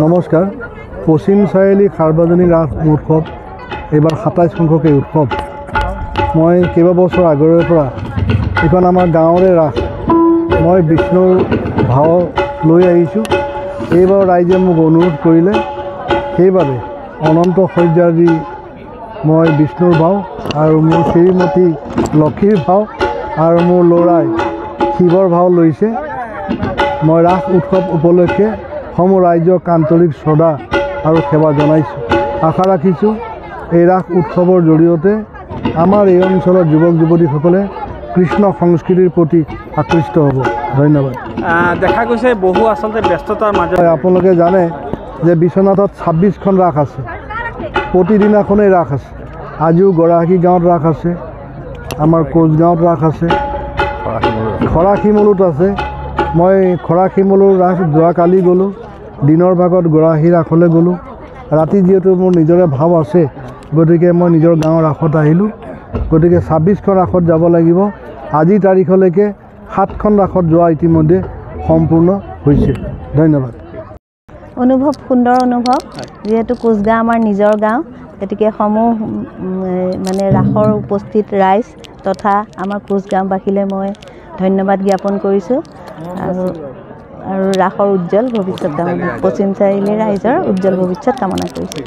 নমস্কাৰ। পশ্চিম চাৰিআলি সাৰ্বজনীন ৰাস উৎসৱ এইবাৰ 27 সংখ্যক এই উৎসৱ। মই কেইবাবছৰ আগৰে পৰা এইখন আমাৰ গাঁৱৰে ৰাস মই বিষ্ণুৰ ভাও লৈ আহিছোঁ। এইবাৰ ৰাইজে মোক অনুৰোধ কৰিলে, সেইবাবে অনন্ত শয্যাৰ দি মই বিষ্ণুৰ ভাও আৰু মোৰ শ্ৰীমতী লক্ষীৰ ভাও আৰু মোৰ ল'ৰাই শিৱৰ ভাও লৈছে। মই ৰাস উৎসৱ উপলক্ষে সমূহ ৰাইজক আন্তৰিক শ্ৰদ্ধা আৰু সেৱা জনাইছোঁ। আশা ৰাখিছোঁ এই ৰাস উৎসৱৰ জৰিয়তে আমাৰ এই অঞ্চলৰ যুৱক যুৱতীসকলে কৃষ্ণ সংস্কৃতিৰ প্ৰতি আকৃষ্ট হ'ব। ধন্যবাদ। দেখা গৈছে বহু আচলতে ব্যস্ততাৰ মাজত আপোনালোকে জানে যে বিশ্বনাথত 26খন ৰাস আছে, প্ৰতিদিনাখনেই ৰাস আছে। আজিও গৰাকী গাঁৱত ৰাস আছে, আমাৰ কোচগাঁৱত ৰাস আছে, খৰাশিমলুত আছে। মই খৰাশিমলুৰ ৰাস যোৱাকালি গ'লোঁ, দিনৰ ভাগত গৰাকী ৰাসলৈ গ'লোঁ। ৰাতি যিহেতু মোৰ নিজৰে ভাৱ আছে, গতিকে মই নিজৰ গাঁৱৰ ৰাসত আহিলোঁ। গতিকে 26খন ৰাসত যাব লাগিব। আজিৰ তাৰিখলৈকে 7খন ৰাসত যোৱা ইতিমধ্যে সম্পূৰ্ণ হৈছে। ধন্যবাদ। অনুভৱ সুন্দৰ অনুভৱ, যিহেতু কোচগাঁও আমাৰ নিজৰ গাঁও, গতিকে সমূহ মানে ৰাসৰ উপস্থিত ৰাইজ তথা আমাৰ কোচগাঁওবাসীলৈ মই ধন্যবাদ জ্ঞাপন কৰিছোঁ আৰু ৰাসৰ উজ্জ্বল ভৱিষ্যত কামনা, পশ্চিম চাৰিআলিৰ ৰাইজৰ উজ্জ্বল ভৱিষ্যত কামনা কৰিছোঁ।